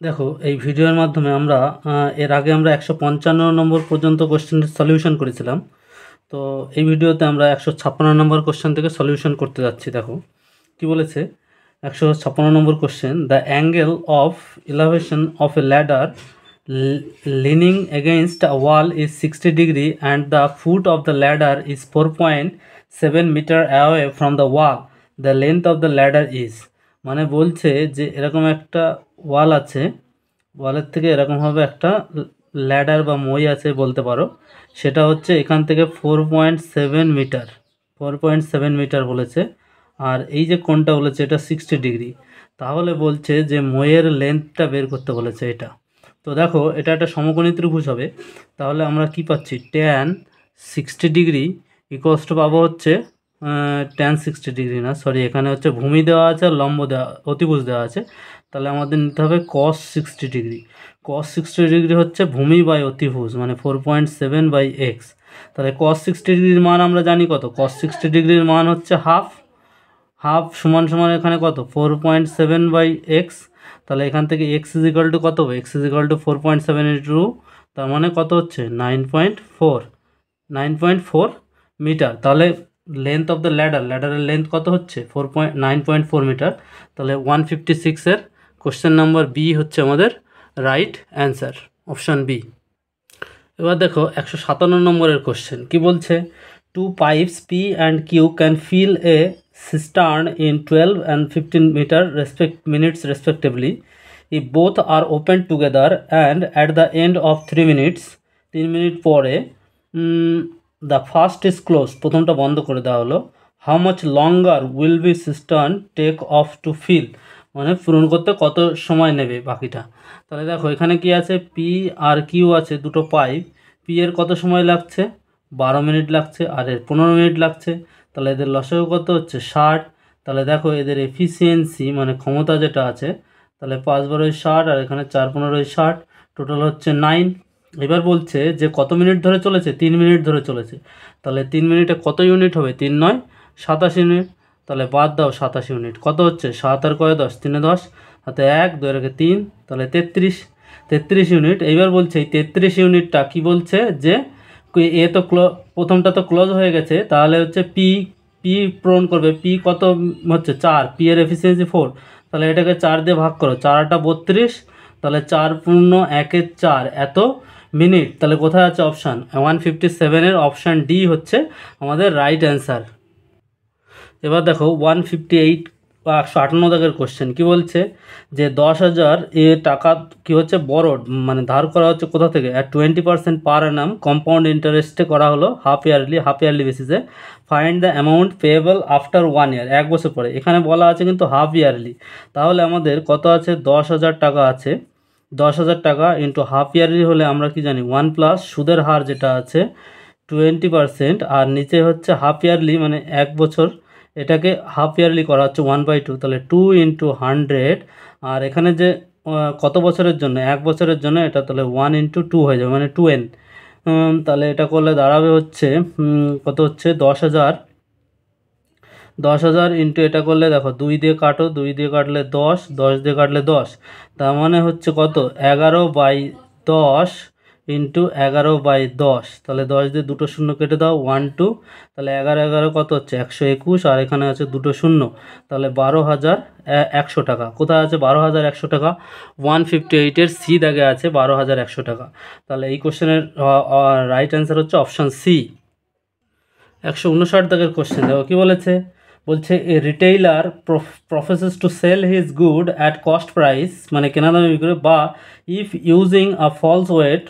দেখো এই ভিডিওর মাধ্যমে আমরা এর আগে আমরা 155 নম্বর পর্যন্ত কোশ্চেনের সলিউশন করেছিলাম। তো এই ভিডিওতে আমরা 156 নম্বর কোশ্চেন থেকে সলিউশন করতে যাচ্ছি। দেখো কি বলেছে, 156 নম্বর question, the angle of elevation of a ladder leaning against a wall is 60 degree and the foot of the ladder is 4.7 meter away from the wall. The length of the ladder is, মানে বলছে যে এরকম একটা ওয়াল আছে, ওয়ালের থেকে এরকমভাবে একটা ল্যাডার বা মই আছে বলতে পারো, সেটা হচ্ছে এখান থেকে 4.7 মিটার, 4.7 মিটার বলেছে। আর এই যে কোণটা বলেছে এটা 60 ডিগ্রি, তাহলে বলছে যে মইয়ের লেন্থটা বের করতে বলেছে এটা। তো দেখো এটা একটা সমকোণী ত্রিভুজ হবে, তাহলে আমরা কি পাচ্ছি, ট্যান 60 ডিগ্রি ইকুয়ালস টু পাবো হচ্ছে ট্যান 60 ডিগ্রি না, সরি, এখানে হচ্ছে ভূমি দেওয়া আছে আর লম্ব দেওয়া, অতিভুজ দেওয়া আছে, তাহলে আমাদের নিতে হবে কস 60 ডিগ্রি। কস 60 ডিগ্রি হচ্ছে ভূমি বাই অতিভুজ, মানে 4.7 বাই এক্স। তাহলে কস 60 ডিগ্রির মান আমরা জানি কত, কস 60 ডিগ্রির মান হচ্ছে হাফ, হাফ সমান সমান এখানে কত 4.7 বাই এক্স। তাহলে এখান থেকে এক্স ইজ ইকাল টু কত হবে, x is equal to 4.7 into, তার মানে কত হচ্ছে 9.4 মিটার। তাহলে লেন্থ অফ দ্য ল্যাডার, ল্যাডারের লেন্থ কত হচ্ছে 9.4 মিটার। তাহলে 156-এর কোশ্চেন নাম্বার বি হচ্ছে আমাদের রাইট অ্যান্সার, অপশান বি। এবার দেখো 157 নম্বরের কোশ্চেন কি বলছে, two pipes P and Q can fill a cistern in 12 and 15 meter minutes respectively if both are opened together and at the end of 3 minutes 3 minute পরে the first is closed, প্রথমটা বন্ধ করে দেওয়া হলো, how much longer will be cistern take off to fill, মানে পূরণ করতে কত সময় নেবে বাকিটা। তাহলে দেখো এখানে কি আছে, পি আর কিউ আছে দুটো পাইপ, পি এর কত সময় লাগছে 12 মিনিট লাগছে, আর এর 15 মিনিট লাগছে, তাহলে এদের লসাগু কত হচ্ছে 60। তাহলে দেখো এদের এফিসিয়েন্সি মানে ক্ষমতা যেটা আছে, তাহলে 5 × 60 আর এখানে 4 × 15 = 60, টোটাল হচ্ছে 9। এবার বলছে যে কত মিনিট ধরে চলেছে, 3 মিনিট ধরে চলেছে, তাহলে 3 মিনিটে কত ইউনিট হবে, 3 × 9 = 87 ইউনিট। তাহলে বাদ দাও 87 ইউনিট, কত হচ্ছে 7 আর কয় 10, 3 × 10, হাতে 1, 2 × 3, তাহলে 33 ইউনিট। এইবার বলছে এই 33 ইউনিটটা কি বলছে যে এ তো প্রথমটা তো ক্লোজ হয়ে গেছে, তাহলে হচ্ছে পি পূরণ করবে, পি কত হচ্ছে 4, পি এর এফিসিয়েন্সি 4, তাহলে এটাকে 4 দিয়ে ভাগ করো, 4 × 8 = 32, তাহলে 4 পূর্ণ 1 × 4 এত মিনিট। তাহলে কোথায় আছে অপশান 157-এর অপশান ডি হচ্ছে আমাদের রাইট অ্যান্সার। এবার দেখো 158 বা 158 দাগের কোশ্চেন কি বলছে যে 10,000 টাকা কি হচ্ছে বড়, মানে ধার করা হচ্ছে কোথা থেকে, 20% পার অ্যানাম কম্পাউন্ড ইন্টারেস্টে করা হলো হাফ ইয়ারলি বেসিসে, find the amount payable after 1 ইয়ার, 1 বছর পরে। এখানে বলা আছে কিন্তু হাফ ইয়ারলি, তাহলে আমাদের কত আছে 10,000 টাকা আছে, 10,000 টাকা ইন্টু হাফ ইয়ারলি হলে আমরা কি জানি 1 প্লাস সুদের হার যেটা আছে 20%, আর নিচে হচ্ছে হাফ ইয়ারলি মানে 1 বছর, এটাকে হাফ ইয়ারলি করা হচ্ছে 1/2, তাহলে 2 × 100, আর এখানে যে কত বছরের জন্য 1 বছরের জন্য, এটা তাহলে 1 × 2 হয়ে যাবে মানে 2n। তাহলে এটা করলে দাঁড়াবে হচ্ছে কত হচ্ছে 10,000 ইন্টু এটা করলে দেখো 2 দিয়ে কাটো, 2 দিয়ে কাটলে 10, 10 দিয়ে কাটলে 10, তার মানে হচ্ছে কত 11/10 ইন্টু 11/10, তাহলে 10 দিয়ে দুটো শূন্য কেটে দাও, 1 2, তাহলে 11 কত হচ্ছে 121, আর এখানে আছে দুটো শূন্য, তাহলে 12,100 টাকা। কোথায় আছে 12,100 টাকা, 158-এর সি দাগে আছে 12,100 টাকা। তাহলে এই কোশ্চেনের রাইট অ্যান্সার হচ্ছে অপশান সি। 159 দাগের কোশ্চেন দেখো কি বলেছে, বলছে a retailer professes to sell his good at cost price, মানে কেনা দামে বিক্রি, বা if using a false weight,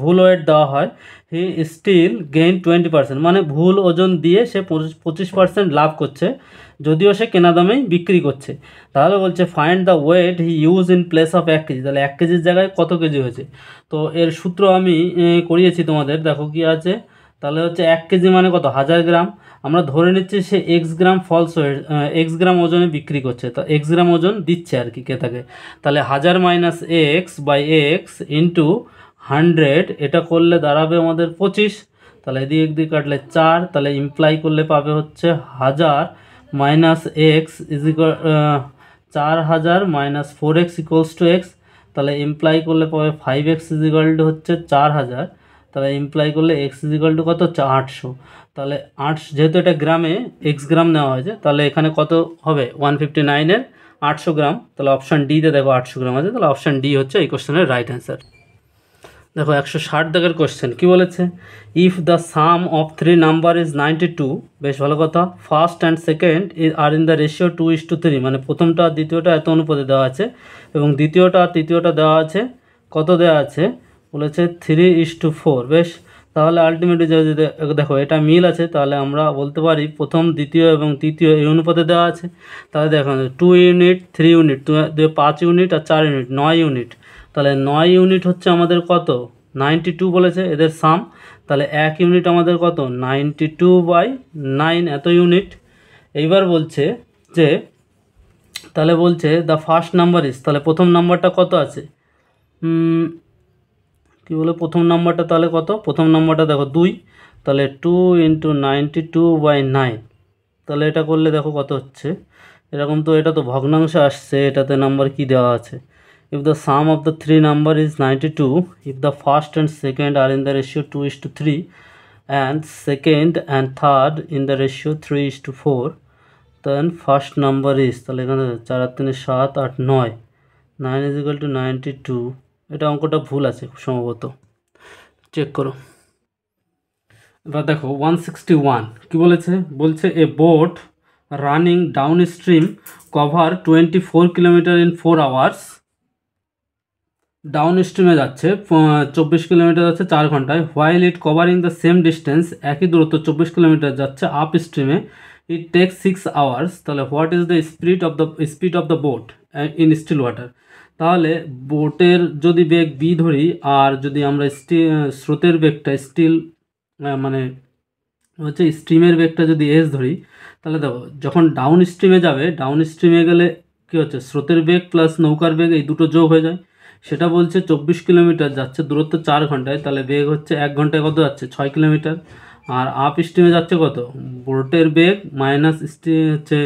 ভুল ওয়েট দেওয়া হয়, হি স্টিল গেইন 20%, মানে ভুল ওজন দিয়ে সে 25% লাভ করছে যদিও সে কেনা দামেই বিক্রি করছে। তাহলে বলছে find the weight he use in place of 1 KG, তাহলে 1 কেজির জায়গায় কত কেজি হয়েছে। তো এর সূত্র আমি করিয়েছি তোমাদের, দেখো কি আছে, তাহলে হচ্ছে 1 কেজি মানে কত 1000 গ্রাম, আমরা ধরে নিচ্ছি সে এক্স গ্রাম ফলস ওয়েট, এক্স গ্রাম ওজনে বিক্রি করছে, তো এক্স গ্রাম ওজন দিচ্ছে আর কি ক্রেতাকে, তাহলে 1000 - x/x ইন্টু 100, এটা করলে দাঁড়াবে আমাদের 25, তাহলে এদিক এদিক কাটলে 4, তাহলে ইমপ্লাই করলে পাবে হচ্ছে 1000 - x is equal 4000 - 4x = x, তাহলে ইমপ্লাই করলে পাবে 5x হচ্ছে 4000, তাহলে ইমপ্লাই করলে x কত হচ্ছে 800। তাহলে 8, যেহেতু এটা গ্রামে এক্স গ্রাম নেওয়া হয়েছে, তাহলে এখানে কত হবে 159-এর 800 গ্রাম, তাহলে অপশান ডিতে দেখো 800 গ্রাম আছে, তাহলে অপশান ডি হচ্ছে এই কোশ্চেনের রাইট অ্যান্সার। দেখো 160 দাগের কোশ্চেন কী বলেছে, if the sum of 3 number is 92, বেশ ভালো কথা, first and second are in the ratio 2:3, মানে প্রথমটা আর দ্বিতীয়টা এত অনুপাতে দেওয়া আছে, এবং দ্বিতীয়টা আর তৃতীয়টা দেওয়া আছে কত দেওয়া আছে বলেছে 3:4। বেশ, তাহলে আলটিমেটলি যদি দেখো এটা মিল আছে, তাহলে আমরা বলতে পারি প্রথম, দ্বিতীয় এবং তৃতীয় এই অনুপাতে দেওয়া আছে। তাহলে দেখো 2 ইউনিট, 3 ইউনিট, 5 ইউনিট আর 4 ইউনিট, 9 ইউনিট। তাহলে 9 ইউনিট হচ্ছে আমাদের কত 92 বলেছে এদের সাম, তাহলে 1 ইউনিট আমাদের কত 92/9 এত ইউনিট। এইবার বলছে যে, তাহলে বলছে দ্য ফার্স্ট নাম্বার ইজ, তাহলে প্রথম নাম্বারটা কত আছে, কি বলে প্রথম নাম্বারটা তাহলে কত, প্রথম নাম্বারটা দেখো 2, তাহলে 2 × 92/9, তাহলে এটা করলে দেখো কত হচ্ছে এরকম, তো এটা তো ভগ্নাংশ আসছে, এটাতে নাম্বার কি দেওয়া আছে, if the sum of the 3 number is 92, if the first and second are in the ratio 2:3 and second and third in the ratio 3:4, then first number is, তাহলে এখানে 4 আর 3 7 8 9, 9 = 92, এটা অঙ্কটা ভুল আছে খুব সম্ভবত, চেক করো। এবার দেখো 161 কি বলেছে, বলছে a boat running downstream cover 24 kilometre in 4 hours, ডাউন স্ট্রিমে যাচ্ছে 24 কিলোমিটার যাচ্ছে 4 ঘন্টায়, while it covering the same distance, একই দূরত্ব 24 কিলোমিটার যাচ্ছে আপ স্ট্রিমে, ইট টেক্স 6 আওয়ার্স, তাহলে what is the speed of the boat in still water. তাহলে বোটের যদি বেগ বি ধরি, আর যদি আমরা স্রোতের বেগটা মানে হচ্ছে স্ট্রিমের বেগটা যদি এস ধরি, তাহলে দেখো যখন ডাউন স্ট্রিমে যাবে, ডাউন স্ট্রিমে গেলে কী হচ্ছে, স্রোতের বেগ প্লাস নৌকার বেগ এই দুটো যোগ হয়ে যায়, সেটা বলছে 24 কিলোমিটার যাচ্ছে, দূরত্ব 4 ঘন্টায়, তাহলে বেগ হচ্ছে 1 ঘন্টায় কত যাচ্ছে 6 কিলোমিটার। আর আপ স্ট্রিমে যাচ্ছে কত, বোটের বেগ মাইনাস হচ্ছে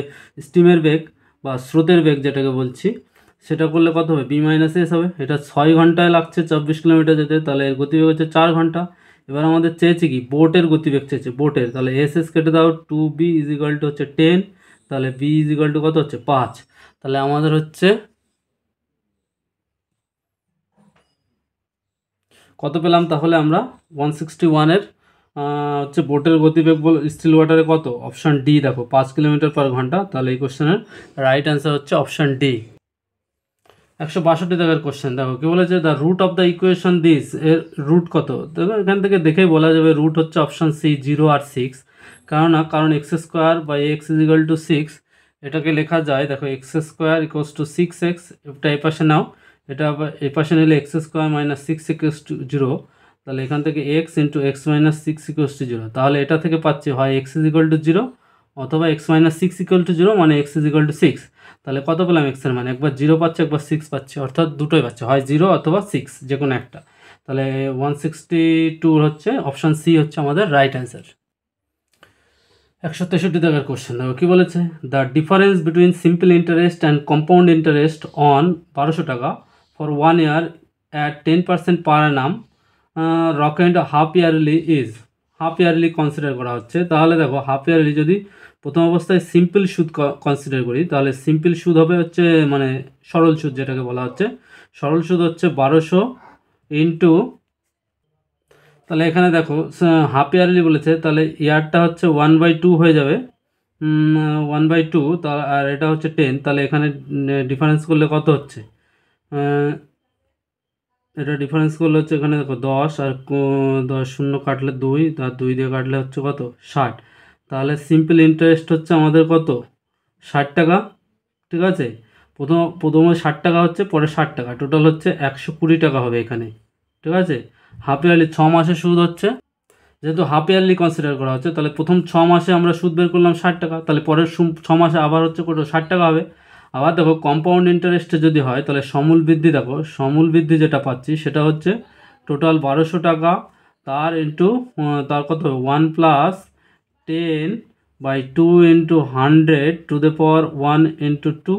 স্টিমের বেগ বা স্রোতের বেগ যেটাকে বলছি, সেটা করলে কত হবে B-S হবে, এটা 6 ঘন্টায় লাগছে 24 কিলোমিটার যেতে, তাহলে এর গতিবেগ হচ্ছে 4 ঘন্টা। এবার আমাদের চেয়েছে কি বোটের গতিবেগ চেয়েছে, বোটের, তাহলে এস কেটে দাও, 2B = হচ্ছে 10, তাহলে B = কত হচ্ছে 5, তাহলে আমাদের হচ্ছে কত পেলাম, তাহলে আমরা 161-এর হচ্ছে বোটের গতিবেগ স্টিল ওয়াটারে কত, অপশান ডি দেখো 5 কিলোমিটার/ঘন্টা, তাহলে এই কোশ্চেনের রাইট অ্যান্সার হচ্ছে অপশান ডি। 162 দাগের কোশ্চেন দেখো কি বলেছে, the root of the equation this, এর রুট কত, দেখো এখান থেকে দেখেই বলা যাবে রুট হচ্ছে অপশান সি 0 আর 6, কারণ x² = 6, এটাকে লেখা যায়, দেখো x² = 6x, এটা এই পাশে নাও, এটা আবার এই পাশে নিলে x² - 6 = 0, তাহলে এখান থেকে x × x - 6 = 0, তাহলে এটা থেকে পাচ্ছি হয় x = 0 অথবা x - 6 = 0, মানে x = 6, তাহলে কত পেলাম x এর মানে, একবার 0 পাচ্ছে একবার 6 পাচ্ছে, অর্থাৎ দুটোই পাচ্ছে, হয় 0 অথবা 6 যে কোনো একটা, তাহলে 162 হচ্ছে অপশান সি হচ্ছে আমাদের রাইট অ্যান্সার। 163 দাগের কোশ্চেন দেখো কী বলেছে, the difference between simple interest and compound interest on 1200 টাকা for 1 year at 10% per annum reckoned half yearly consider করা হচ্ছে। তাহলে দেখো হাফ ইয়ারলি যদি প্রথম অবস্থায় সিম্পল সুদ কনসিডার করি, তাহলে সিম্পল সুদ হবে হচ্ছে মানে সরল সুদ যেটাকে বলা হচ্ছে, সরল সুদ হচ্ছে 1200 ইন্টু, তাহলে এখানে দেখো হাফ ইয়ারলি বলেছে, তাহলে ইয়ারটা হচ্ছে 1/2 হয়ে যাবে, 1/2, তা আর এটা হচ্ছে 10, তাহলে এখানে ডিফারেন্স করলে কত হচ্ছে, এটা ডিফারেন্স করলে হচ্ছে এখানে দেখো 10 আর 10 শূন্য কাটলে 2, তার 2 দিয়ে কাটলে হচ্ছে কত 60, তাহলে সিম্পল ইন্টারেস্ট হচ্ছে আমাদের কত 60 টাকা, ঠিক আছে, প্রথমে 60 টাকা হচ্ছে, পরে 60 টাকা, টোটাল হচ্ছে 120 টাকা হবে এখানে, ঠিক আছে। হাফ ইয়ারলি 6 মাসে সুদ হচ্ছে, যেহেতু হাফ ইয়ারলি কনসিডার করা হচ্ছে, তাহলে প্রথম 6 মাসে আমরা সুদ বের করলাম 60 টাকা, তাহলে পরের 6 মাসে আবার হচ্ছে কত 60 টাকা হবে। আবার দেখো কম্পাউন্ড ইন্টারেস্টে যদি হয়, তাহলে সমূল বৃদ্ধি, দেখো সমূল বৃদ্ধি যেটা পাচ্ছি সেটা হচ্ছে টোটাল 1200 টাকা, তার ইন্টু তার কত 1 + 10/2 × 100 টু দ্য পাওয়ার 1 × 2,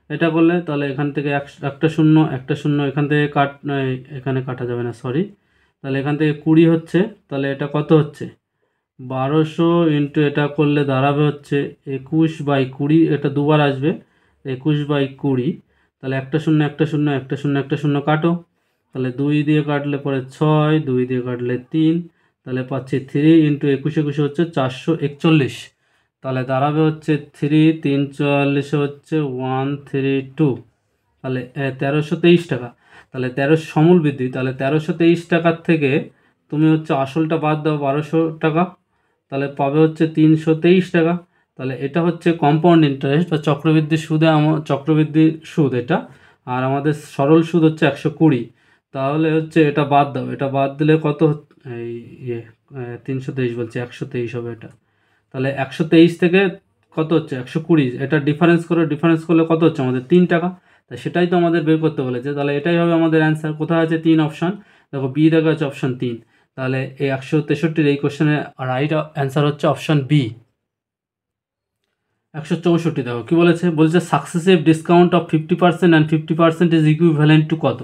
এটা করলে তাহলে এখান থেকে একটা শূন্য এখান থেকে এখানে কাটা যাবে না, সরি। তাহলে এখান থেকে 20 হচ্ছে, তাহলে এটা কত হচ্ছে 1200 ইন্টু এটা করলে দাঁড়াবে হচ্ছে 21/20, এটা দুবার আসবে 21/20। তাহলে একটা শূন্য কাটো, তাহলে 2 দিয়ে কাটলে পরে 6, 2 দিয়ে কাটলে 3, তাহলে পাচ্ছি 3 ইন্টু 21 হচ্ছে 441। তাহলে দাঁড়াবে হচ্ছে 3 3 44 হচ্ছে 132, তাহলে 1323 টাকা। তাহলে 1300 সমূল বৃদ্ধি, তাহলে 1323 টাকার থেকে তুমি হচ্ছে আসলটা বাদ দাও 1200 টাকা, তাহলে পাবে হচ্ছে 323 টাকা। তাহলে এটা হচ্ছে কম্পাউন্ড ইন্টারেস্ট বা চক্রবৃদ্ধি সুদে চক্রবৃদ্ধি সুদ এটা, আর আমাদের সরল সুদ হচ্ছে 120। তাহলে হচ্ছে এটা বাদ দাও, এটা বাদ দিলে কত এই 323 বলছে 123 হবে এটা। তাহলে 123 থেকে কত হচ্ছে 120, এটা ডিফারেন্স করলে কত হচ্ছে আমাদের 3 টাকা। তাই সেটাই তো আমাদের বের করতে বলেছে, তাহলে এটাই হবে আমাদের অ্যান্সার। কোথায় আছে 3 অপশান, দেখো বি দেখা আছে অপশান 3। তাহলে এই 163 এই কোশ্চেনের রাইট অ্যান্সার হচ্ছে অপশান বি। 164 দেখো কি বলছে successive discount of 50% and 50% is equivalent to কত।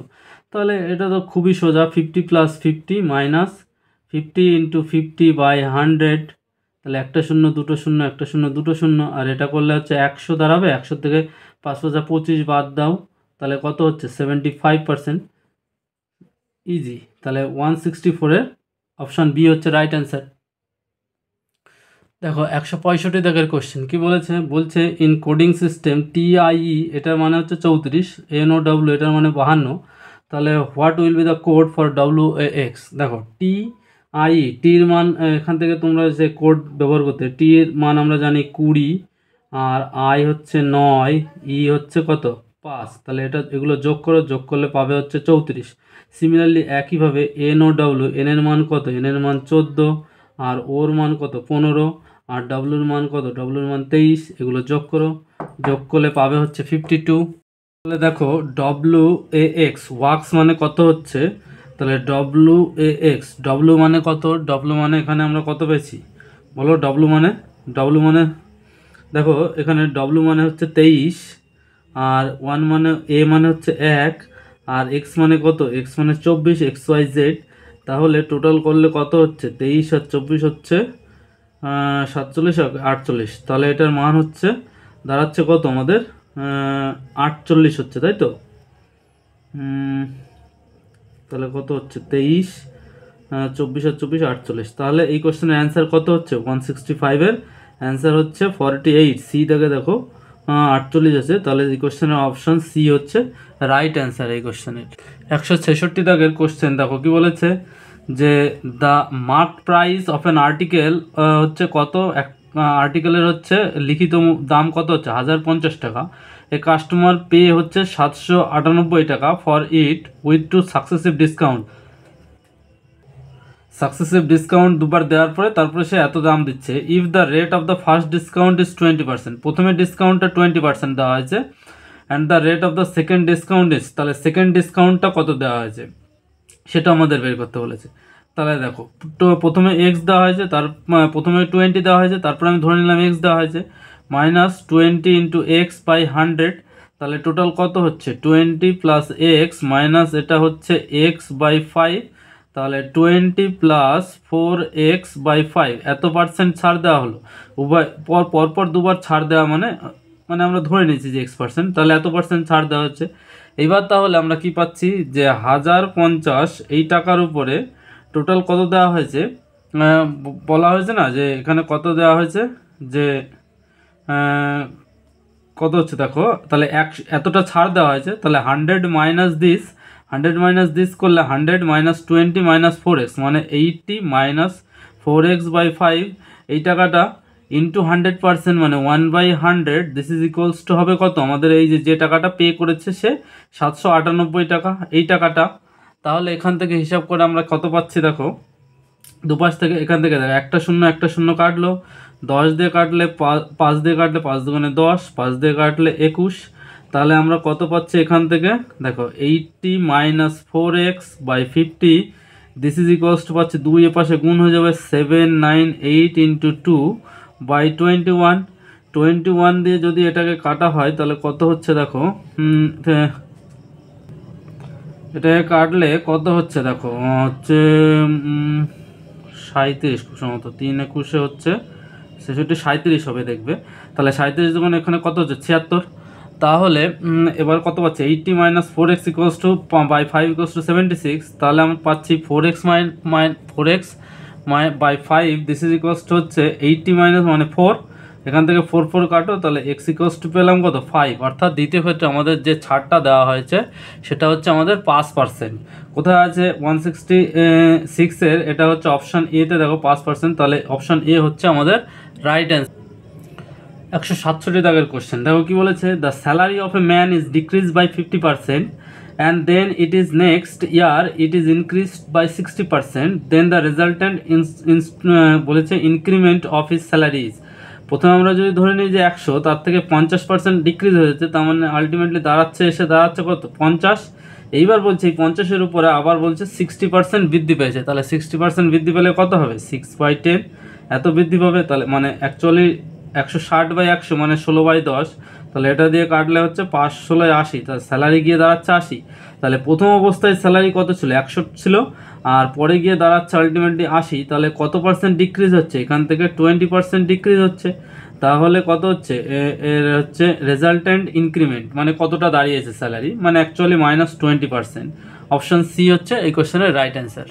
তাহলে এটা তো খুবই সোজা, 50 + 50 মাইনাস 50 ইন্টু 50/100, তাহলে একটা শূন্য দুটো শূন্য একটা শূন্য দুটো শূন্য, আর এটা করলে হচ্ছে 100 দাঁড়াবে। 100 থেকে 5 × 5 = 25 বাদ দাও, তাহলে কত হচ্ছে 75%, ইজি। তাহলে 164-এর অপশান বি হচ্ছে রাইট অ্যান্সার। দেখো 165 দাগের কোশ্চেন কি বলছে ইন কোডিং সিস্টেম TIE এটার মানে হচ্ছে 34, NOW এটার মানে 52, তাহলে what will be the code for WAX। দেখো TIE টির মান এখান থেকে তোমরা যে কোড ব্যবহার করতে, টি এর মান আমরা জানি 20, আর আই হচ্ছে 9, ই হচ্ছে কত 5, তাহলে এগুলো যোগ করলে পাবে হচ্ছে 34। সিমিলারলি একইভাবে NOW এন এর মান কত, এন এর মান 14, আর ওর মান কত 15, আর ডাব্লুর মান কত, ডাব্লুর মান 23, এগুলো যোগ করলে পাবে হচ্ছে 52। তাহলে দেখো WAX ওয়াক্স মানে কত হচ্ছে, তাহলে WAX ডব্লু মানে কত, ডব্লু মানে এখানে আমরা কত পেয়েছি বলো, ডব্লু মানে দেখো এখানে ডব্লু মানে হচ্ছে 23, আর 1 মানে এ মানে হচ্ছে 1, আর এক্স মানে কত, এক্স মানে 24, XYZ। তাহলে টোটাল করলে কত হচ্ছে 23 আর 24 হচ্ছে 47 আর 48, তাহলে এটার মান হচ্ছে দাঁড়াচ্ছে কত আমাদের 48 হচ্ছে, তাই তো। তাহলে কত হচ্ছে 23, 24 আর 24 48, তাহলে এই কোশ্চেনের অ্যান্সার কত হচ্ছে 165-এর অ্যান্সার হচ্ছে 48। সি থেকে দেখো 48 আছে, তাহলে এই কোশ্চেনের অপশান সি হচ্ছে রাইট অ্যান্সার এই কোশ্চেনের। 166 দাগের কোশ্চেন দেখো কি বলেছে যে the mark price of an article হচ্ছে কত, আর্টিকেলের হচ্ছে লিখিত দাম কত হচ্ছে 1050 টাকা। এ কাস্টমার পে হচ্ছে 798 টাকা for it with two successive discount দুবার দেওয়ার পরে তারপরে সে এত দাম দিচ্ছে। If the rate of the first discount is 20%, প্রথমে ডিসকাউন্টটা 20% দেওয়া হয়েছে, and the rate of the second discount is, তাহলে সেকেন্ড ডিসকাউন্টটা কত দেওয়া হয়েছে সেটা আমাদের বের করতে বলেছে। তাহলে দেখো তো প্রথমে এক্স দেওয়া হয়েছে, প্রথমে 20 দেওয়া হয়েছে, তারপরে আমি ধরে নিলাম এক্স দেওয়া হয়েছে, -20 ইন্টু x/100, তাহলে টোটাল কত হচ্ছে 20 + x মাইনাস এটা হচ্ছে x/5, তাহলে 20 + 4x/5, এত পার্সেন্ট ছাড় দেওয়া হলো। উভয় পরপর দুবার ছাড় দেওয়া মানে আমরা ধরে নিয়েছি যে x%, তাহলে এত পার্সেন্ট ছাড় দেওয়া হচ্ছে। এইবার তাহলে আমরা কি পাচ্ছি যে 1050 এই টাকার উপরে টোটাল কত দেওয়া হয়েছে, বলা হয়েছে না যে এখানে কত দেওয়া হয়েছে যে কত হচ্ছে দেখো, তাহলে এতটা ছাড় দেওয়া হয়েছে, তাহলে 100 মাইনাস দিস করলে 100 - 20 - 4x মানে 80 - 4x/5, এই টাকাটা ইন্টু 100% মানে 1/100, দিস ইজ ইকুয়ালস টু হবে কত আমাদের এই যে টাকাটা পে করেছে সে 798 টাকা এই টাকাটা। তাহলে এখান থেকে হিসাব করে আমরা কত পাচ্ছি দেখো, দুপাশ থেকে এখান থেকে দেখো একটা শূন্য কাটলো, 10 দিয়ে কাটলে 5 দিয়ে কাটলে 5 দুগুণে 10, 5 দিয়ে কাটলে 21, তাহলে আমরা কত পাচ্ছি এখান থেকে দেখো 80 - 4x/50, this is equals two পাচ্ছি 2 এ পাশে গুণ হয়ে যাবে 798 × 2/21, 21 দিয়ে যদি এটাকে কাটা হয় তাহলে কত হচ্ছে দেখো, এটাকে কাটলে কত হচ্ছে দেখো, হচ্ছে 37 সম্ভবত, 3 × 21 হচ্ছে 66, 37 হবে দেখবে। তাহলে 37 যখন এখানে কত হচ্ছে 76, তাহলে এবার কত পাচ্ছি 80 - 4x = 5 = 76। তাহলে আমি পাচ্ছি 4x by 5 this is equals to হচ্ছে 80 মানে 4, এখান থেকে 4 4 কাটো, তাহলে x = পেলাম কত 5। অর্থাৎ দ্বিতীয় ক্ষেত্রে আমাদের যে ছাড়টা দেওয়া হয়েছে সেটা হচ্ছে আমাদের 5%। কোথায় আছে 166 এর, এটা হচ্ছে অপশান এতে দেখো 5%, তাহলে অপশান এ হচ্ছে আমাদের রাইট অ্যান্সার। 167 দাগের কোশ্চেন দেখো কি বলেছে, the salary of a man is decrease by 50% and then it is next year it is increased by 60%, then the resultant বলেছে ইনক্রিমেন্ট অফ হিজ স্যালারিজ। প্রথমে আমরা যদি ধরে নিই যে 100, তার থেকে 50% ডিক্রিজ হয়েছে, তার মানে আলটিমেটলি দাঁড়াচ্ছে কত 50। এইবার বলছে এই 50-এর উপরে আবার বলছে 60% বৃদ্ধি পেয়েছে, তাহলে 60% বৃদ্ধি পেলে কত হবে 6/10 এত বৃদ্ধি পাবে। তাহলে মানে অ্যাকচুয়ালি 160/100 মানে 16/10, তাহলে এটা দিয়ে কাটলে হচ্ছে 5 16 80, তাহলে স্যালারি গিয়ে দাঁড়াচ্ছে 80। তাহলে প্রথম অবস্থায় স্যালারি কত ছিল 100 ছিল, আর পরে গিয়ে দাঁড়াচ্ছে আলটিমেটলি 80, তাহলে কত পার্সেন্ট ডিক্রিজ হচ্ছে, এখান থেকে 20% ডিক্রিজ হচ্ছে। তাহলে কত হচ্ছে এর হচ্ছে রেজাল্ট্যান্ট ইনক্রিমেন্ট মানে কতটা দাঁড়িয়েছে স্যালারি, মানে অ্যাকচুয়ালি -20%। অপশন সি হচ্ছে এই কোশ্চেনের রাইট অ্যান্সার।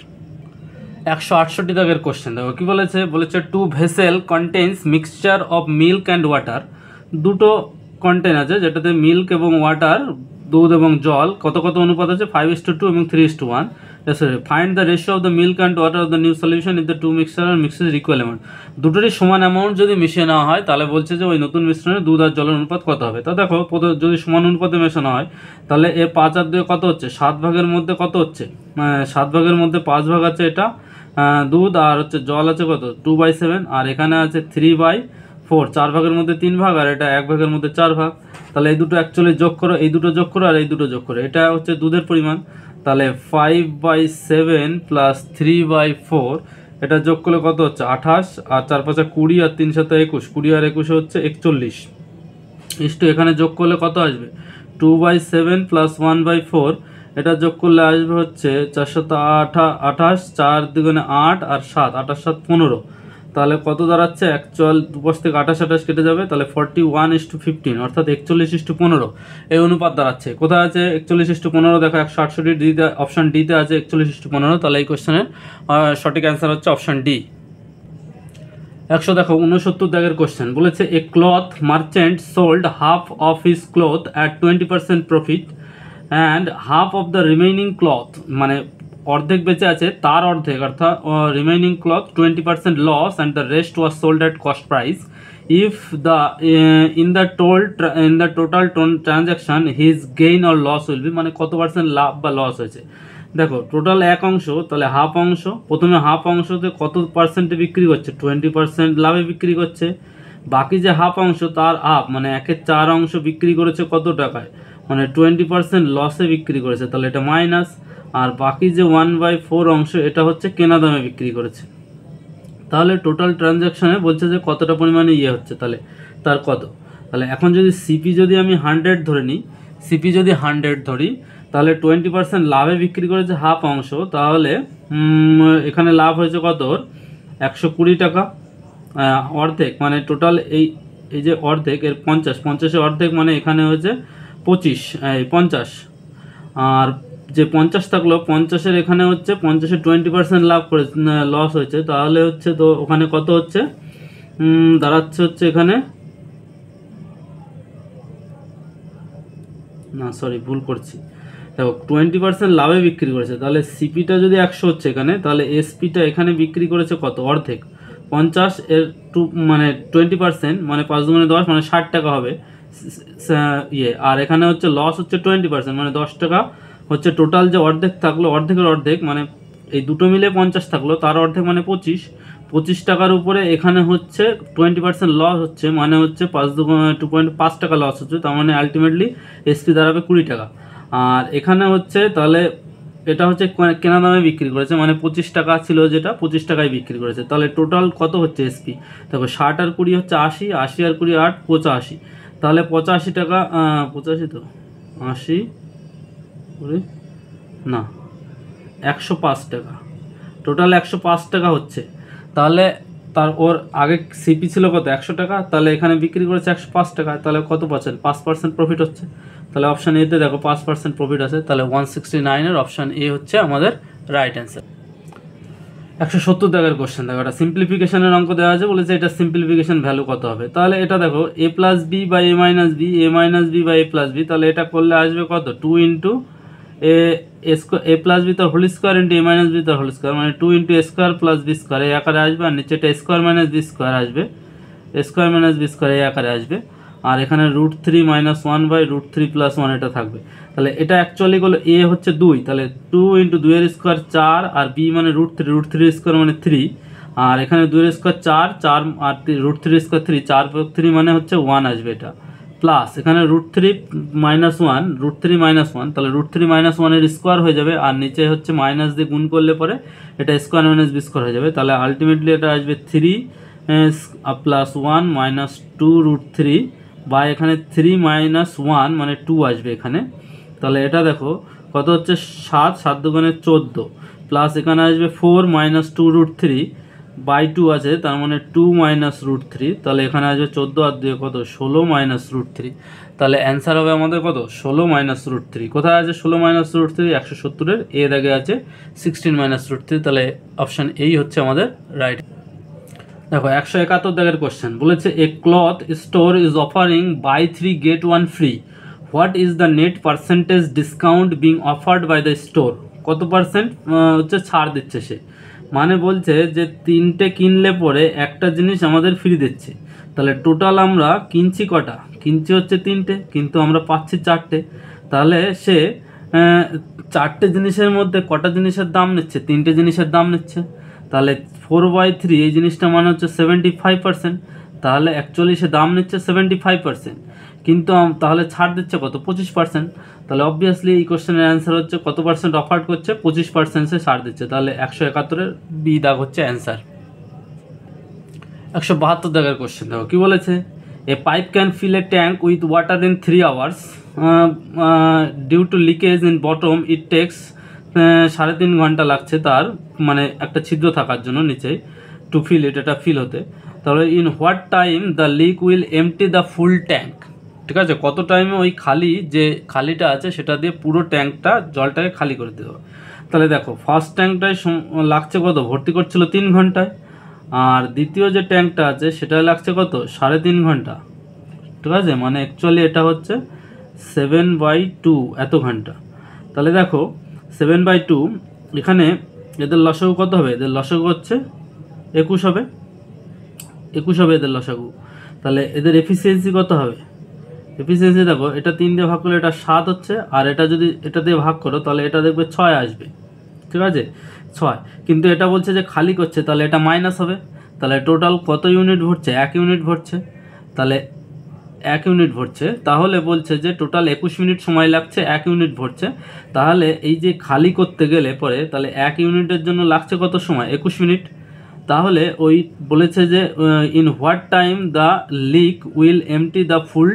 168 দাগের কোশ্চেন দেখো কি বলেছে 2 vessel contains mixture of milk and water. দুটো কন্টেন আছে যেটাতে মিল্ক এবং ওয়াটার, দুধ এবং জল কত কত অনুপাত আছে 5:2 এবং 3:1। Find the ratio of the milk and water of the new solution if the two mixture are mixes equal amount. দুটোরই সমান অ্যামাউন্ট যদি মিশিয়ে নেওয়া হয় তাহলে বলছে যে ওই নতুন মিশ্রণে দুধ আর জলের অনুপাত কত হবে। তা দেখো যদি সমান অনুপাতে মেশানো হয় তাহলে এ 5 আর 2 কত হচ্ছে 7 ভাগের মধ্যে কত হচ্ছে 7 ভাগের মধ্যে 5 ভাগ আছে এটা দুধ, আর হচ্ছে জল আছে কত 2/7, আর এখানে আছে 3/4, 4 ভাগের মধ্যে 3 ভাগ, আর এটা 1 ভাগের মধ্যে 4 ভাগ। তাহলে এই দুটো অ্যাকচুয়ালি যোগ করো, এই দুটো যোগ করো আর এই দুটো যোগ করো, এটা হচ্ছে দুধের পরিমাণ। তাহলে 5/7 + 3/4 এটা যোগ করলে কত হচ্ছে 28, আর 4 5 20, আর 3 7 21, 20 আর 21 হচ্ছে 41। এখানে যোগ করলে কত আসবে 2/7 + 1/4, এটা যোগ করলে আসবে হচ্ছে 428, 4 দুগুণে 8 আর 7, 8 আর 7 15। তাহলে কত দাঁড়াচ্ছে অ্যাকচুয়াল দুপাশ থেকে 28 কেটে যাবে, তাহলে 41:15 অর্থাৎ 41:15 এই অনুপাত দাঁড়াচ্ছে। কোথায় আছে 41:15 দেখো 168 ডিতে, অপশান ডিতে আছে 41:15। তাহলে এই কোশ্চেনের সঠিক অ্যান্সার হচ্ছে অপশান ডি। 100 দেখো 69 দাগের কোশ্চেন বলেছে a cloth merchant sold half of his cloth at 20% profit and half of the remaining cloth, মানে অর্ধেক বেঁচে আছে তার অর্ধেক অর্থাৎ remaining cloth 20% loss and the rest was sold at cost price if the in the total transaction his gain or loss will be, মানে কত percent লাভ বা লস হয়েছে। দেখো টোটাল এক অংশ, তাহলে হাফ অংশ, প্রথমে হাফ অংশতে কত পার্সেন্টে বিক্রি করছে 20% লাভে বিক্রি করছে, বাকি যে হাফ অংশ তার হাফ মানে 1/4 অংশ বিক্রি করেছে কত টাকায়, মানে 20% লসে বিক্রি করেছে, তাহলে এটা মাইনাস, আর বাকি যে 1/4 অংশ এটা হচ্ছে কেনা দামে বিক্রি করেছে। তাহলে টোটাল ট্রানজ্যাকশনে বলছে যে কতটা পরিমাণে ইয়ে হচ্ছে, তাহলে তার কত। তাহলে এখন যদি সিপি যদি আমি 100 ধরে নিই, সিপি যদি 100 ধরি তাহলে 20% লাভে বিক্রি করেছে হাফ অংশ, তাহলে এখানে লাভ হয়েছে কত 120 টাকা, অর্ধেক মানে টোটাল এই যে অর্ধেক এর 50 অর্ধেক মানে এখানে হয়েছে 50, আর যে 50 থাকলো 50-এর এখানে হচ্ছে 50-এ 20% লাভ করে লস হয়েছে, তাহলে হচ্ছে তো ওখানে কত হচ্ছে দাঁড়াচ্ছে হচ্ছে এখানে না সরি ভুল করছি, দেখো 20% লাভে বিক্রি করেছে, তাহলে সিপিটা যদি 100 হচ্ছে এখানে, তাহলে এসপিটা এখানে বিক্রি করেছে কত অর্ধেক 50 এর মানে 20% মানে 5 দুগুণে 10 মানে 60 টাকা হবে ইয়ে, আর এখানে হচ্ছে লস হচ্ছে 20% মানে 10 টাকা হচ্ছে। টোটাল যে অর্ধেক থাকলো অর্ধেকের অর্ধেক মানে এই দুটো মিলে 50 থাকলো, তার অর্ধেক মানে 25 টাকার উপরে এখানে হচ্ছে 20% লস হচ্ছে, মানে হচ্ছে 2.5 টাকা লস হচ্ছে, তার মানে আলটিমেটলি এসপি দাঁড়াবে 20 টাকা। আর এখানে হচ্ছে তাহলে এটা হচ্ছে কেনা দামে বিক্রি করেছে, মানে 25 টাকা ছিল যেটা 25 টাকায় বিক্রি করেছে। তাহলে টোটাল কত হচ্ছে এসপি? দেখো 60 আর 20 হচ্ছে 80, 80 আর 20 8, 85। তাহলে 85 টাকা, 85 তো 80 না 105 টাকা, টোটাল 105 টাকা হচ্ছে। তাহলে তার ওর আগে সিপি ছিল কত? 100 টাকা, তাহলে এখানে বিক্রি করেছে 105 টাকা, তাহলে কত পার্সেন্ট? 5% প্রফিট হচ্ছে। তাহলে অপশান এতে দেখো 5% প্রফিট আছে, তাহলে 169 অপশান এ হচ্ছে আমাদের রাইট অ্যান্সার। 170 টাকার কোশ্চেন, দেখো এটা সিম্পলিফিকেশনের অঙ্ক দেওয়া আছে, বলেছে এটা সিম্পলিফিকেশন ভ্যালু কত হবে। তাহলে এটা দেখো a plus b by a minus b, a minus b by a plus b, তাহলে এটা করলে আসবে কত? 2 ইন্টু এ প্লাস বি তার whole square into a minus b তার হোল স্কোয়ার, মানে 2 into a square plus b square এই আকারে আসবে, আর নিচে এটা স্কোয়ার মাইনাস বি স্কোয়ার আসবে, স্কোয়ার মাইনাস বি স্কোয়ার এই আকারে আসবে, আর এখানে √3 - 1 বাই √3 + 1 এটা থাকবে। তাহলে এটা অ্যাকচুয়ালি হলো এ হচ্ছে 2, তাহলে 2 ইন্টু 2 এর স্কোয়ার 4, আর বি মানে √3 স্কোয়ার মানে 3, আর এখানে 2 এর স্কোয়ার 4, আর √3 স্কোয়ার 3, 4 + 3 মানে হচ্ছে 1 আসবে এটা, প্লাস এখানে √3 - 1, √3 - 1, তাহলে √3 - 1 এর স্কোয়ার হয়ে যাবে, আর নিচে হচ্ছে মাইনাস দিয়ে গুণ করলে পরে এটা স্কোয়ার মাইনাস বি স্কোয়ার হয়ে যাবে। তাহলে আলটিমেটলি এটা আসবে 3 + 1 - 2 √3 বা এখানে 3 - 1 মানে 2 আসবে এখানে। তাহলে এটা দেখো কত হচ্ছে 7, 7 দুগুণে 14, প্লাস এখানে আসবে 4 - 2 √3 বাই 2 আছে, তার মানে 2 - √3, তাহলে এখানে আসবে 14 আর 2 কত? 16 - √3। তাহলে অ্যান্সার হবে আমাদের কত? 16 - √3। কোথায় আছে 16 - √3? 170-এর এ দাগে আছে 16 - √3, তাহলে অপশান এই হচ্ছে আমাদের রাইট। দেখো 171 দাগের কোশ্চেন, বলেছে a cloth store is offering buy 3 get 1 free, what is the net percentage discount being offered by the store? কত পার্সেন্ট হচ্ছে ছাড় দিচ্ছে সে? মানে বলছে যে 3টে কিনলে পরে একটা জিনিস আমাদের ফ্রি দিচ্ছে। তাহলে টোটাল আমরা কিনছি কটা? কিনছি হচ্ছে 3টে, কিন্তু আমরা পাচ্ছি 4টে। তাহলে সে 4টে জিনিসের মধ্যে কটা জিনিসের দাম নিচ্ছে? 3টে জিনিসের দাম নিচ্ছে। তাহলে 4/3 এই জিনিসটা মানে হচ্ছে 75%, তাহলে অ্যাকচুয়ালি সে দাম নিচ্ছে 75%, কিন্তু তাহলে ছাড় দিচ্ছে কত? 25%। তাহলে অবভিয়াসলি এই কোশ্চেনের অ্যান্সার হচ্ছে কত পার্সেন্ট অফার করছে? 25% সে ছাড় দিচ্ছে, তাহলে 171-এর বি দাগ হচ্ছে অ্যান্সার। 172 দাগের কোশ্চেন দেখো কী বলেছে, a pipe can fill a tank with water in 3 hours, due to leakage in bottom it takes 3.5 ঘন্টা লাগছে তার, মানে একটা ছিদ্র থাকার জন্য নিচে, টু ফিল ইট, এটা ফিল হতে। তাহলে in what time the leak will empty the full tank? ঠিক আছে, কত টাইমে ওই খালি যে খালিটা আছে সেটা দিয়ে পুরো ট্যাঙ্কটা জলটাকে খালি করে দেওয়া। তাহলে দেখো ফার্স্ট ট্যাঙ্কটায় লাগছে কত? ভর্তি করছিল 3 ঘন্টায়, আর দ্বিতীয় যে ট্যাঙ্কটা আছে সেটা লাগছে কত? 3.5 ঘন্টা। ঠিক আছে, মানে অ্যাকচুয়ালি এটা হচ্ছে 7/2 এত ঘন্টা। তাহলে দেখো 7/2, এখানে এদের লসাগু কত হবে? এদের লসাগু হচ্ছে 21 হবে, 21 হবে এদের লসাগু। তাহলে এদের এফিসিয়েন্সি কত হবে? এফিসিয়েন্সি দেখো এটা 3 দিয়ে ভাগ করলে এটা 7 হচ্ছে, আর এটা যদি এটা দিয়ে ভাগ করো তাহলে এটা দেখবে 6 আসবে। ঠিক আছে 6, কিন্তু এটা বলছে যে খালি করছে, তাহলে এটা মাইনাস হবে। তাহলে টোটাল কত ইউনিট ভরছে? 1 ইউনিট ভরছে। তাহলে 1 ইউনিট ভরছে, তাহলে বলছে যে টোটাল 21 মিনিট সময় লাগছে 1 ইউনিট ভরছে। তাহলে এই যে খালি করতে গেলে পরে তাহলে 1 ইউনিটের জন্য লাগছে কত সময়? 21 মিনিট। তাহলে ওই বলেছে যে in what time the leak will empty the full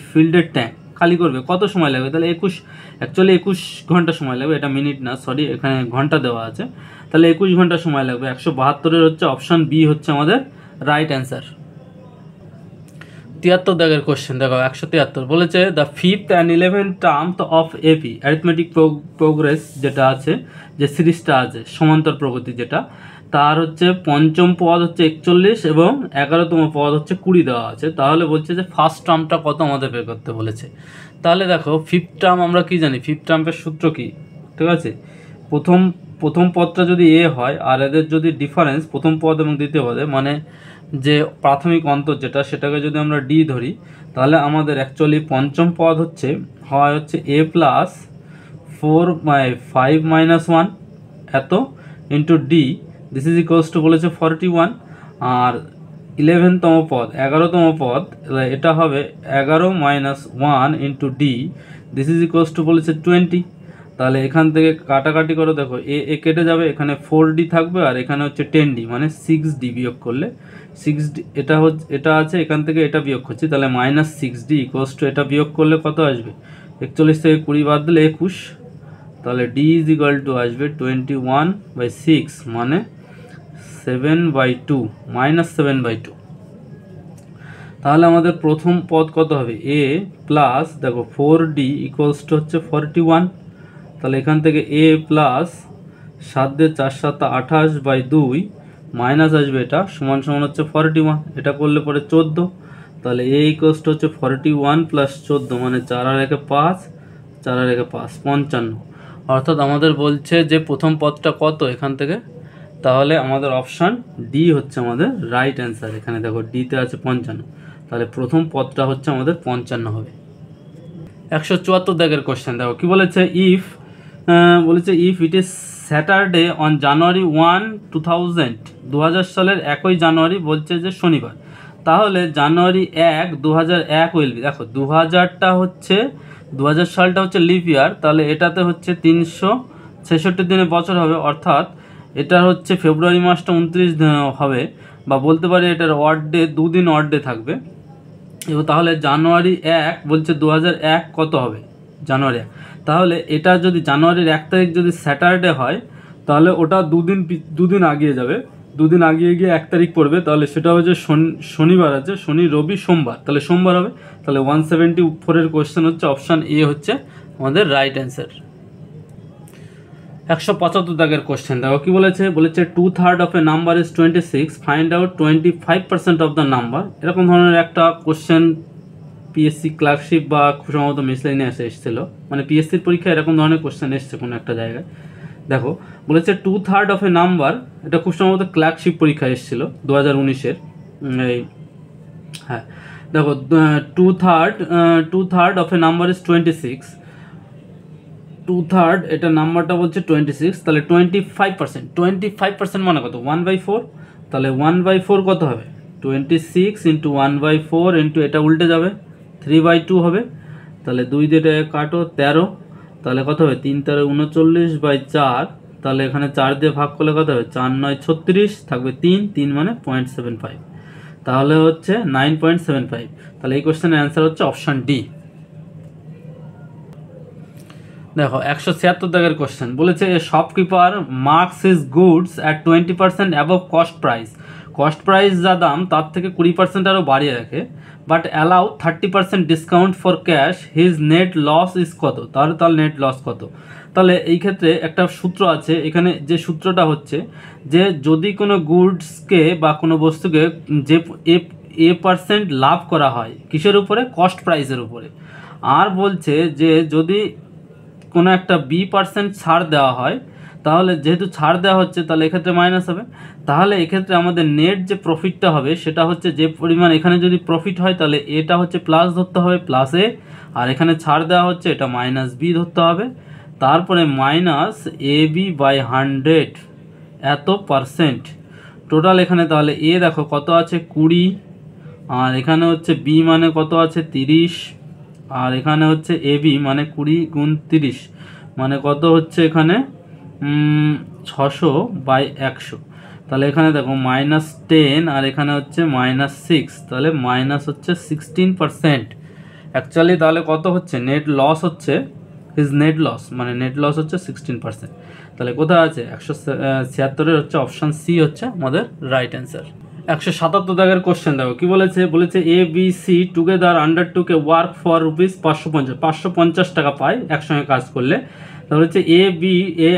ফিল্ডের ট্যাঙ্ক, খালি করবে কত সময় লাগবে? তাহলে 21 ঘন্টা সময় লাগবে, এটা মিনিট না, সরি এখানে ঘন্টা দেওয়া আছে। তাহলে 21 ঘন্টা সময় লাগবে। 172-এর হচ্ছে অপশান বি হচ্ছে আমাদের রাইট অ্যান্সার। 73 দাগের কোশ্চেন দেখো 173 বলেছে the 5th and 11th terms of AP arithmetic progress, যেটা আছে যে সিরিজটা আছে সমান্তর প্রগতি, যেটা তার হচ্ছে পঞ্চম পদ হচ্ছে 41 এবং 11তম পদ হচ্ছে 20 দেওয়া আছে। তাহলে বলছে যে ফার্স্ট টার্মটা কত আমাদের বের করতে বলেছে। তাহলে দেখো 5th টার্ম আমরা কি জানি? 5th টার্মের সূত্র কি? ঠিক আছে, প্রথম পদটা যদি এ হয় আর এদের যদি ডিফারেন্স প্রথম পদ এবং দ্বিতীয় পদে, মানে যে প্রাথমিক অন্তর যেটা সেটাকে যদি আমরা ডি ধরি, তাহলে আমাদের অ্যাকচুয়ালি পঞ্চম পদ হচ্ছে এ প্লাস 4/5 - 1 এত into D, this is equals two বলেছে 41। আর 11তম পদ 11তম পদ এটা হবে 11 - 1 into D, this is equals two বলেছে 20। তাহলে এখান থেকে কাটাকাটি করে দেখো এ কেটে যাবে, এখানে 4D থাকবে আর এখানে হচ্ছে 10D, মানে 6D বিয়োগ করলে 6D এটা হচ্ছে, এটা আছে এখান থেকে এটা বিয়োগ করছি, তাহলে -6D ইকুয়ালস টু এটা বিয়োগ করলে কত আসবে, 41 থেকে 20 বাদ দিলে 21, তাহলে D ইজ ইকুয়াল টু আসবে 21/6 মানে 7/2 -7/2। তাহলে আমাদের প্রথম পদ কত হবে, a প্লাস দেখো 4D ইকুয়ালস টু হচ্ছে 41, তাহলে এখান থেকে a প্লাস 7 দিয়ে 4 7 28/2 মাইনাস আসবে এটা সমান সমান হচ্ছে 41, এটা করলে পরে 14, তাহলে a ইকুয়ালস টু হচ্ছে 41 প্লাস 14 মানে 4 আর 1 5, 4 আর 1 5 55। অর্থাৎ আমাদের বলছে যে প্রথম পদটা কত এখান থেকে, তাহলে আমাদের অপশান ডি হচ্ছে আমাদের রাইট অ্যান্সার। এখানে দেখো ডিতে আছে 55, তাহলে প্রথম পদটা হচ্ছে আমাদের 55 হবে। 174 দাগের কোশ্চেন দেখো কি বলেছে, বলেছে if it is Saturday on January 1 2000 সালের 1 জানুয়ারি বলছে যে শনিবার, তাহলে জানুয়ারি 1 2001 উইল বি, দেখো 2000টা হচ্ছে 2000 সালটা হচ্ছে লিপ ইয়ার, তাহলে এটাতে হচ্ছে 366 দিনে বছর হবে, অর্থাৎ এটা হচ্ছে ফেব্রুয়ারি মাসটা 29 হবে, বা বলতে পারি এটার অড ডে 2 দিন অড ডে থাকবে। এবং তাহলে জানুয়ারি 1 বলছে 2001 কত হবে, জানুয়ারি 1, তাহলে এটা যদি জানুয়ারির 1 তারিখ যদি স্যাটারডে হয় তাহলে ওটা দুদিন আগিয়ে যাবে, দুদিন আগিয়ে গিয়ে 1 তারিখ পড়বে, তাহলে সেটা হচ্ছে শনিবার আছে, শনি রবি সোমবার, তাহলে সোমবার হবে। তাহলে 174 কোশ্চেন হচ্ছে অপশান এ হচ্ছে আমাদের রাইট অ্যান্সার। 175 দাগের কোশ্চেন দেখো কি বলেছে, বলেছে 2/3 of A number is 26, find out 25% of the number. এরকম ধরনের একটা কোশ্চেন পিএসসি ক্লার্কশিপ বা খুব সম্ভবত মিসলেনিয়াসে এসেছিলো, মানে পিএসসির পরীক্ষায় এরকম ধরনের কোশ্চেন এসছে কোনো একটা জায়গায়। দেখো বলেছে 2/3 অফ এ নাম্বার, এটা খুব সম্ভবত ক্লার্কশিপ পরীক্ষায় এসেছিলো 2019-এর, এই হ্যাঁ দেখো 2/3 অফ এ নাম্বার ইজ 26, 2/3 এটা নাম্বারটা বলছে 26, তাহলে 25% মানে কত 1/4, তাহলে 1/4 কত হবে 26 ইন্টু 1/4 ইন্টু এটা উল্টে যাবে 3/2 হবে, তাহলে 2 দিয়ে কাটো 13, তাহলে কত হবে 3 13 39/4, তাহলে এখানে 4 দিয়ে ভাগ করলে কত হবে 4 9 36 থাকবে 3 মানে 0.75, তাহলে হচ্ছে 9.75। তাহলে এই কোশ্চেনের অ্যান্সার হচ্ছে অপশান ডি। দেখো 176 দাগের কোশ্চেন বলেছে a shopkeeper marks his goods at 20% above cost price, cost price যা দাম তার থেকে 20% আরও বাড়িয়ে রাখে, but allow 30% discount for cash, his net loss is কত, তাহলে তার নেট লস কত। তাহলে এই ক্ষেত্রে একটা সূত্র আছে, এখানে যে সূত্রটা হচ্ছে যে যদি কোনো গুডসকে বা কোনো বস্তুকে যে % লাভ করা হয় কিসের উপরে, কস্ট প্রাইসের উপরে, আর বলছে যে যদি কোনো একটা B% ছাড় দেওয়া হয়, তাহলে যেহেতু ছাড় দেওয়া হচ্ছে তাহলে এক্ষেত্রে মাইনাস হবে, তাহলে এক্ষেত্রে আমাদের নেট যে প্রফিটটা হবে সেটা হচ্ছে যে পরিমাণ এখানে যদি প্রফিট হয় তাহলে এটা হচ্ছে প্লাস ধরতে হবে প্লাস এ, আর এখানে ছাড় দেওয়া হচ্ছে এটা -B ধরতে হবে, তারপরে -AB/100 এত %, টোটাল এখানে তাহলে এ দেখো কত আছে 20, আর এখানে হচ্ছে বি মানে কত আছে 30, আর এখানে হচ্ছে এবি মানে 20 গুণ 30 মানে কত হচ্ছে এখানে 600/100, তাহলে এখানে দেখো -10 আর এখানে হচ্ছে -6, তাহলে মাইনাস হচ্ছে 16%। অ্যাকচুয়ালি তাহলে কত হচ্ছে নেট লস হচ্ছে, হিজ নেট লস মানে নেট লস হচ্ছে 16%। তাহলে কোথায় আছে 176-এর হচ্ছে অপশান সি হচ্ছে আমাদের রাইট অ্যান্সার। 177 দাগের কোশ্চেন দেখো কি বলেছে, বলেছে A B C together undertook work for ₹550 টাকা পায় একসঙ্গে কাজ করলে, তাহলে হচ্ছে A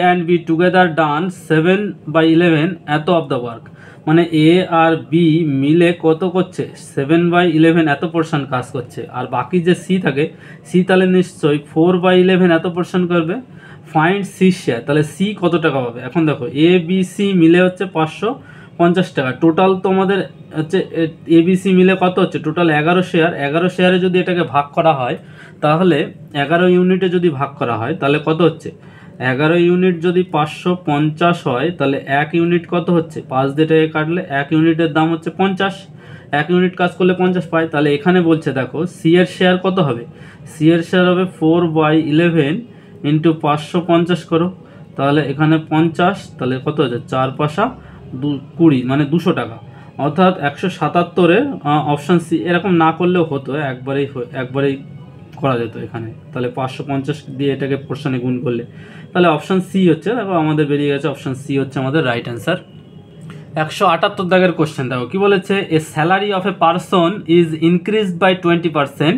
and B together done 7/11 এত অফ দ্য ওয়ার্ক, মানে এ আর বি মিলে কত করছে 7/11 এত পোর্শন কাজ করছে, আর বাকি যে সি থাকে সি তাহলে নিশ্চয়ই 4/11 এত পোর্শন করবে। ফাইন্ড সি শেয়ার, তাহলে সি কত টাকা পাবে, এখন দেখো এ বি সি মিলে হচ্ছে 550 টাকা, টোটাল তো আমাদের হচ্ছে এবিসি মিলে কত হচ্ছে টোটাল 11 শেয়ার, 11 শেয়ারে যদি এটাকে ভাগ করা হয় তাহলে 11 ইউনিটে যদি ভাগ করা হয় তাহলে কত হচ্ছে 11 ইউনিট যদি 550 হয় তাহলে 1 ইউনিট কত হচ্ছে 5 দিয়ে টাকা কাটলে 1 ইউনিটের দাম হচ্ছে 50, 1 ইউনিট কাজ করলে 50 পায়, তাহলে এখানে বলছে দেখো সি এর শেয়ার কত হবে, সি এর শেয়ার হবে 4/11 ইন্টু 550 করো, তাহলে এখানে 50, তাহলে কত হচ্ছে 4 পাশা 20, মানে 200 টাকা। অর্থাৎ 177-এর অপশান সি। এরকম না করলেও হতো, একবারেই করা যেত এখানে। তাহলে 550 দিয়ে এটাকে পোর্শনে গুণ করলে, তাহলে অপশান সি হচ্ছে, দেখো আমাদের বেরিয়ে গেছে অপশান সি হচ্ছে আমাদের রাইট অ্যান্সার। 178 দাগের কোশ্চেন দেখো কি বলেছে, a salary of a person is increased by 20%,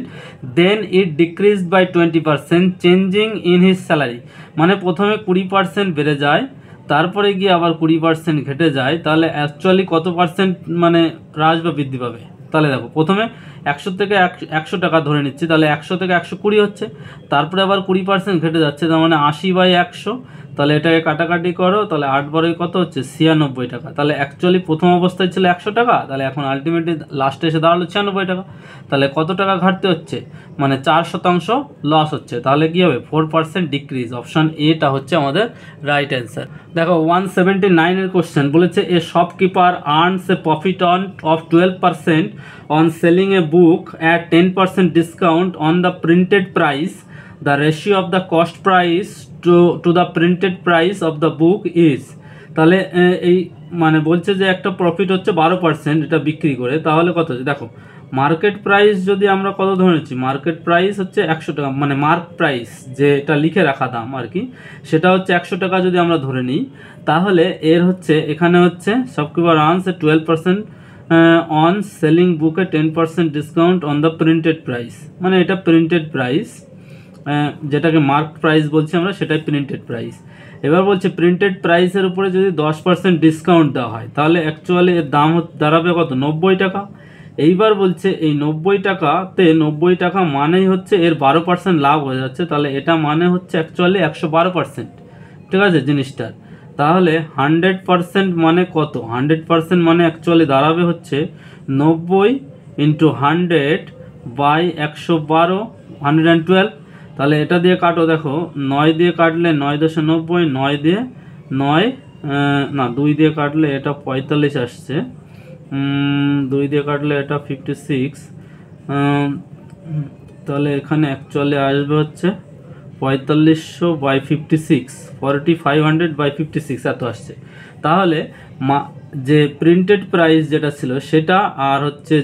then it decreased by 20%, changing in his salary. মানে প্রথমে 20% বেড়ে যায়, তারপরে গিয়ে আবার 20% ঘটে যায়, তাহলে অ্যাকচুয়ালি কত পার্সেন্ট মানে হ্রাস বা বৃদ্ধি পাবে? তাহলে দেখো প্রথমে 100 থেকে 100 টাকা ধরে নিচ্ছি, তাহলে 100 থেকে 120 হচ্ছে, তারপরে আবার 20% ঘটে যাচ্ছে, তার মানে 80/100। তাহলে এটাকে কাটাকাটি করো, তাহলে 8 বারে কত হচ্ছে 96 টাকা। তাহলে অ্যাকচুয়ালি প্রথম অবস্থায় ছিল 100 টাকা, তাহলে এখন আলটিমেটলি লাস্টে এসে দাঁড়ালো 96 টাকা। তাহলে কত টাকা ঘাটতি হচ্ছে? মানে 4% লস হচ্ছে। তাহলে কী হবে? 4% ডিক্রিজ। অপশান এটা হচ্ছে আমাদের রাইট অ্যান্সার। দেখো 179-এর কোশ্চেন বলেছে, a shopkeeper earns A profit of 12% on selling A book at 10% discount on the printed price. The ratio of the cost price to the printed price of the book is। তাহলে এই মানে বলছে যে একটা profit হচ্ছে 12% এটা বিক্রি করে, তাহলে কত হচ্ছে? দেখো মার্কেট প্রাইস যদি আমরা কত ধরে নিচ্ছি, মার্কেট প্রাইস হচ্ছে 100 টাকা, মানে মার্ক প্রাইস যেটা লিখে রাখা দাম আর কি, সেটা হচ্ছে 100 টাকা যদি আমরা ধরে নিই, তাহলে এর হচ্ছে এখানে হচ্ছে শপকিপার আর্নস 12% অন সেলিং বুকে 10% discount on the printed price, মানে এটা প্রিন্টেড প্রাইস, যেটাকে মার্ক প্রাইস বলছি আমরা, সেটাই প্রিন্টেড প্রাইস। এবার বলছে প্রিন্টেড প্রাইসের উপরে যদি 10% ডিসকাউন্ট দেওয়া হয়, তাহলে অ্যাকচুয়ালি এর দাম দাঁড়াবে কত? 90 টাকা। এইবার বলছে এই 90 টাকাতে 90 টাকা মানেই হচ্ছে এর 12% লাভ হয়ে যাচ্ছে, তাহলে এটা মানে হচ্ছে অ্যাকচুয়ালি 112%, ঠিক আছে জিনিসটার। তাহলে 100% মানে কত? 100% মানে অ্যাকচুয়ালি দাঁড়াবে হচ্ছে 90 ইন্টু 100/112, 112। তাহলে এটা দিয়ে কাটো, দেখো 9 দিয়ে কাটলে 9×90, 9 দিয়ে 9 না 2 দিয়ে কাটলে এটা 45 আসছে, 2 দিয়ে কাটলে এটা 56, তাহলে এখানে অ্যাকচুয়ালি আসবে হচ্ছে 4500/56, 4500/56 এত আসছে। তাহলে যে প্রিন্টেড প্রাইস যেটা ছিল সেটা আর হচ্ছে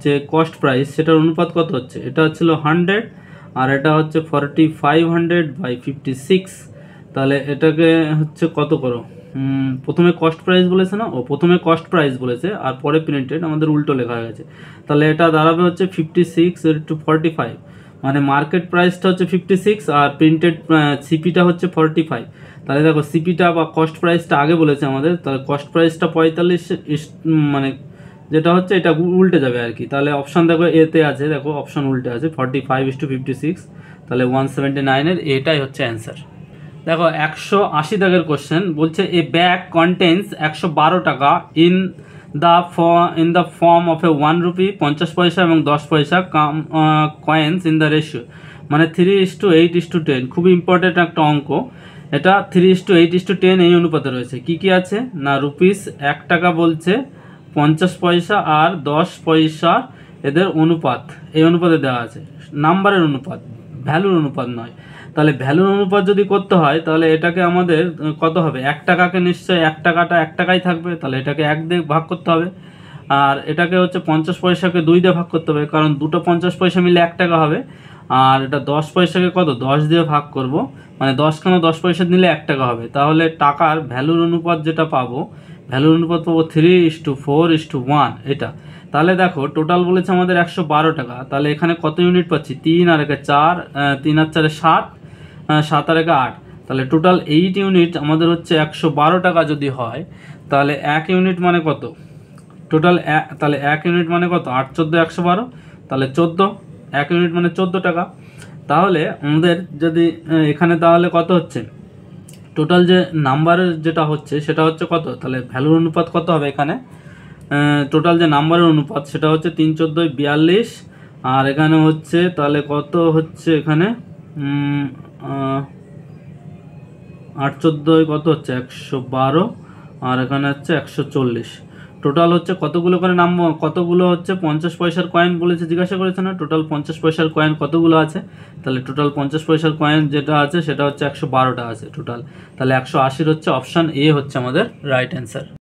যে কস্ট প্রাইস, সেটার অনুপাত কত হচ্ছে? এটা ছিল 100 আর এটা হচ্ছে 4500/56। তাহলে এটাকে হচ্ছে কত করো, প্রথমে কস্ট প্রাইস বলেছে না, প্রথমে কস্ট প্রাইস বলেছে আর পরে প্রিন্টেড, আমাদের উল্টো লেখা হয়ে গেছে। তাহলে এটা দাঁড়াবে হচ্ছে 56/45, মানে মার্কেট প্রাইসটা হচ্ছে 56 আর প্রিন্টেড সিপিটা হচ্ছে 45। তাহলে দেখো সিপিটা বা কস্ট প্রাইসটা আগে বলেছে আমাদের, তাহলে কস্ট প্রাইসটা 45, মানে যেটা হচ্ছে এটা উল্টে যাবে আর কি। তাহলে অপশান দেখো এতে আছে, দেখো অপশান উল্টে আছে 45:56, তাহলে 179-এর এটাই হচ্ছে অ্যান্সার। দেখো 180 দাগের কোশ্চেন বলছে, এ ব্যাগ কন্টেন্স 112 টাকা in the form of A 1 rupee, 50 পয়সা এবং 10 পয়সা কয়েন্স ইন দ্য রেশিও, মানে 3:8:10। খুবই ইম্পর্টেন্ট একটা অঙ্ক এটা। 3:8:10 এই অনুপাতে রয়েছে। কি কি আছে না, রুপিস 1 টাকা বলছে, 50 পয়সা আর 10 পয়সা, এদের অনুপাত এই অনুপাতে দেওয়া আছে, নাম্বারের অনুপাত, ভ্যালুর অনুপাত নয়। তাহলে ভ্যালুর অনুপাত যদি করতে হয়, তাহলে এটাকে আমাদের কত হবে? 1 টাকাকে নিশ্চয়ই 1 টাকাটা 1 টাকাই থাকবে, তাহলে এটাকে 1 দিয়ে ভাগ করতে হবে। আর এটাকে হচ্ছে 50 পয়সাকে 2 দিয়ে ভাগ করতে হবে, কারণ দুটো 50 পয়সা মিলে 1 টাকা হবে। আর এটা 10 পয়সাকে কত? 10 দিয়ে ভাগ করব, মানে 10খানা 10 পয়সা নিলে 1 টাকা হবে। তাহলে টাকার ভ্যালুর অনুপাত যেটা পাবো, ভ্যালুর অনুপাত পাবো 3:4:1 এটা। তাহলে দেখো টোটাল বলেছে আমাদের 112 টাকা, তাহলে এখানে কত ইউনিট পাচ্ছি? 3 আর 1 4, 3 আর 4 7, 7 আর 1 8, তাহলে টোটাল 8 ইউনিট আমাদের হচ্ছে 112 টাকা যদি হয়, তাহলে 1 ইউনিট মানে কত? টোটাল তাহলে 1 ইউনিট মানে কত? 8×14=112, তাহলে 14, 1 ইউনিট মানে 14 টাকা। তাহলে আমাদের যদি এখানে তাহলে কত হচ্ছে? টোটাল যে নাম্বারের যেটা হচ্ছে সেটা হচ্ছে কত? তাহলে ভ্যালুর অনুপাত কত হবে এখানে? টোটাল যে নাম্বারের অনুপাত সেটা হচ্ছে 3×14=42, আর এখানে হচ্ছে তাহলে কত হচ্ছে এখানে 8×14 কত হচ্ছে? 112, আর এখানে হচ্ছে 140, টোটাল হচ্ছে কতগুলো করে কতগুলো হচ্ছে 50 পয়সার কয়েন বলেছে, জিজ্ঞাসা করেছে না, টোটাল 50 পয়সার কয়েন কতগুলো আছে, তাহলে টোটাল 50 পয়সার কয়েন যেটা আছে সেটা হচ্ছে 112টা আছে টোটাল, তাহলে 180 হচ্ছে অপশান এ হচ্ছে আমাদের রাইট অ্যান্সার।